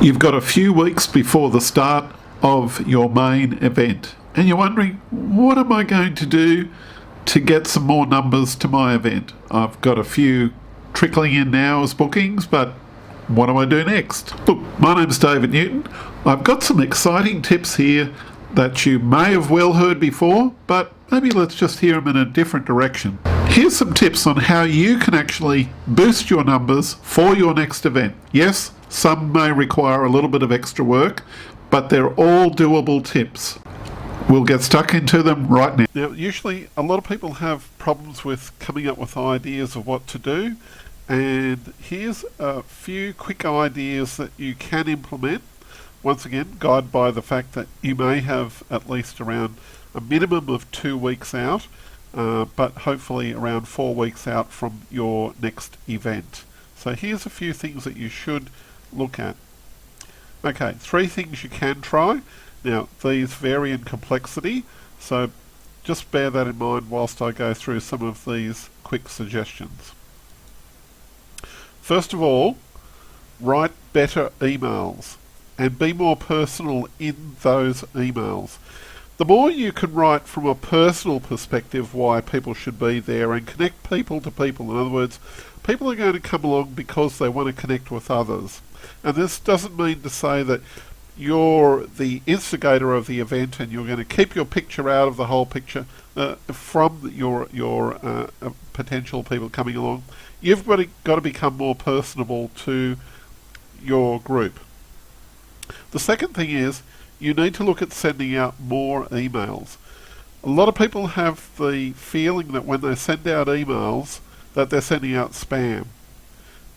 You've got a few weeks before the start of your main event, and you're wondering, what am I going to do to get some more numbers to my event? I've got a few trickling in now as bookings, but what do I do next? Look, my name's David Newton. I've got some exciting tips here that you may have well heard before, but maybe let's just hear them in a different direction. Here's some tips on how you can actually boost your numbers for your next event. Yes, some may require a little bit of extra work, but they're all doable tips. We'll get stuck into them right now. Now, usually a lot of people have problems with coming up with ideas of what to do, and here's a few quick ideas that you can implement. Once again, guided by the fact that you may have at least around a minimum of 2 weeks out, but hopefully around 4 weeks out from your next event. So here's a few things that you should look at. Okay, 3 things you can try. Now, these vary in complexity, so just bear that in mind whilst I go through some of these quick suggestions. First of all, write better emails and be more personal in those emails. The more you can write from a personal perspective why people should be there and connect people to people, in other words, people are going to come along because they want to connect with others. And this doesn't mean to say that you're the instigator of the event and you're going to keep your picture out of the whole picture from your potential people coming along. You've got to become more personable to your group. The second thing is you need to look at sending out more emails. A lot of people have the feeling that when they send out emails that they're sending out spam.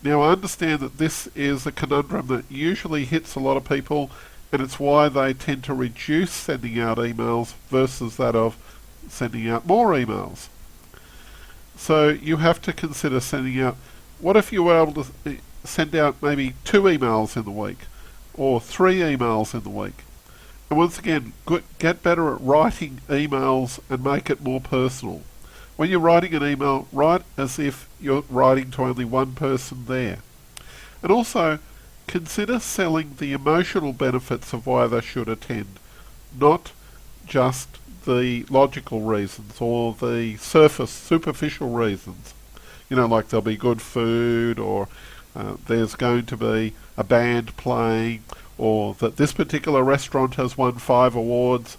Now, I understand that this is a conundrum that usually hits a lot of people, and it's why they tend to reduce sending out emails versus that of sending out more emails. So you have to consider sending out, what if you were able to send out maybe 2 emails in the week or 3 emails in the week? And once again, get better at writing emails and make it more personal. When you're writing an email, write as if you're writing to only one person there. And also, consider selling the emotional benefits of why they should attend, not just the logical reasons or the superficial reasons. You know, like there'll be good food, or there's going to be a band playing, or that this particular restaurant has won 5 awards.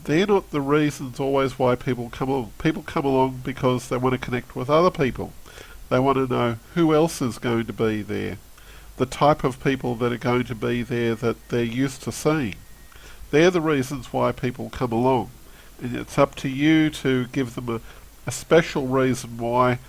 They're not the reasons always why people come along. People come along because they want to connect with other people. They want to know who else is going to be there, the type of people that are going to be there that they're used to seeing. They're the reasons why people come along. And it's up to you to give them a special reason why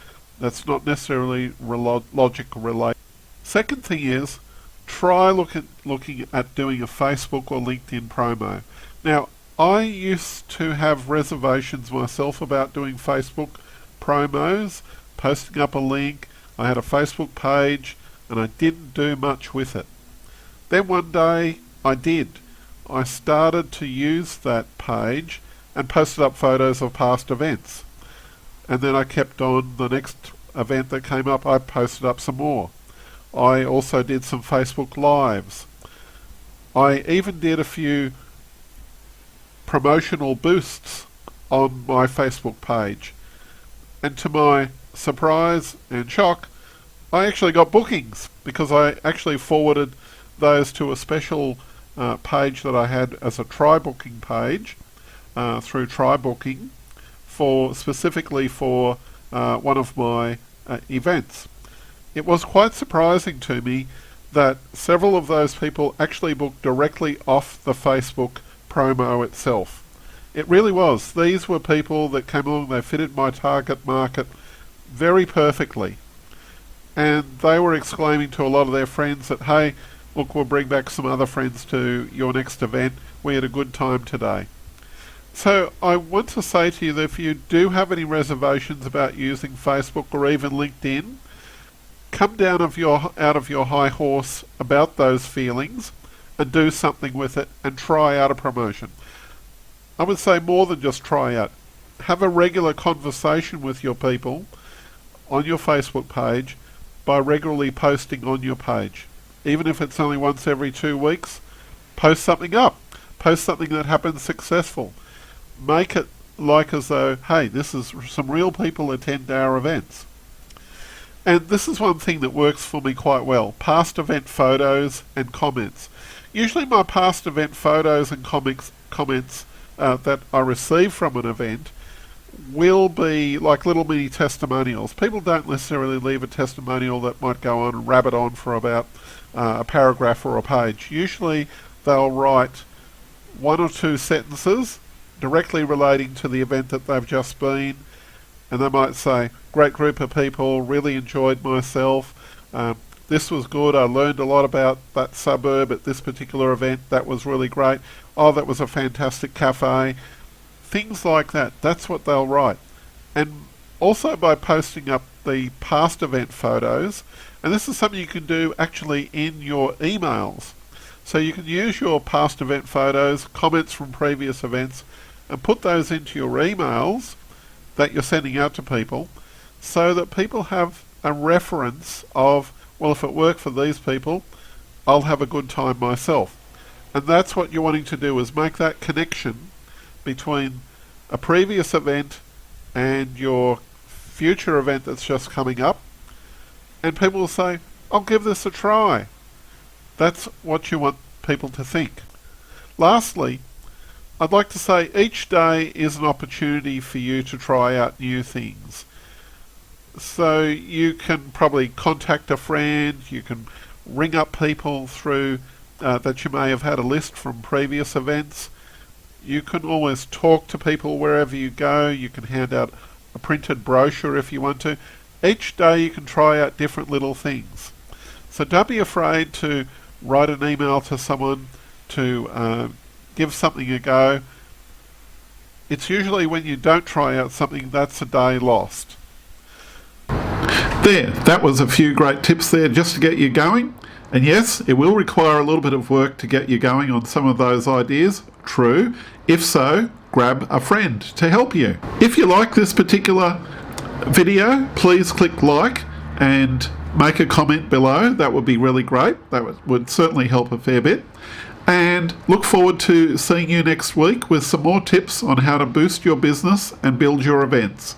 that's not necessarily logical related. Second thing is, try looking at doing a Facebook or LinkedIn promo. Now, I used to have reservations myself about doing Facebook promos, posting up a link. I had a Facebook page and I didn't do much with it. Then one day I did. I started to use that page and posted up photos of past events. And then I kept on. The next event that came up, I posted up some more. I also did some Facebook Lives. I even did a few promotional boosts on my Facebook page. And to my surprise and shock, I actually got bookings because I actually forwarded those to a special page that I had as a try booking page through try booking specifically for one of my events. It was quite surprising to me that several of those people actually booked directly off the Facebook promo itself. It really was. These were people that came along, they fitted my target market very perfectly. And they were exclaiming to a lot of their friends that, hey, look, we'll bring back some other friends to your next event. We had a good time today. So I want to say to you that if you do have any reservations about using Facebook or even LinkedIn, come down out of your high horse about those feelings and do something with it and try out a promotion. I would say more than just try out. Have a regular conversation with your people on your Facebook page by regularly posting on your page. even if it's only once every 2 weeks, post something up. Post something that happens successful. Make it like as though, hey, this is some real people attend our events. And this is one thing that works for me quite well. Past event photos and comments. Usually my past event photos and comments that I receive from an event will be like little mini testimonials. People don't necessarily leave a testimonial that might go on and rabbit on for about a paragraph or a page. Usually they'll write 1 or 2 sentences directly relating to the event that they've just been, and they might say, great group of people, really enjoyed myself, this was good, I learned a lot about that suburb at this particular event, that was really great, oh, that was a fantastic cafe. Things like that, that's what they'll write. And also by posting up the past event photos, and this is something you can do actually in your emails. So you can use your past event photos, comments from previous events, and put those into your emails that you're sending out to people, so that people have a reference of, well, if it worked for these people, I'll have a good time myself. And that's what you're wanting to do, is make that connection between a previous event and your future event that's just coming up, and people will say, I'll give this a try. That's what you want people to think. Lastly, I'd like to say each day is an opportunity for you to try out new things. So you can probably contact a friend, you can ring up people through that you may have had a list from previous events. You can always talk to people wherever you go. You can hand out a printed brochure if you want to. Each day you can try out different little things. So don't be afraid to write an email to someone, to give something a go. It's usually when you don't try out something, that's a day lost. There, that was a few great tips there just to get you going. And yes, it will require a little bit of work to get you going on some of those ideas. True. If so, grab a friend to help you. If you like this particular video, please click like and make a comment below. That would be really great. That would certainly help a fair bit. And look forward to seeing you next week with some more tips on how to boost your business and build your events.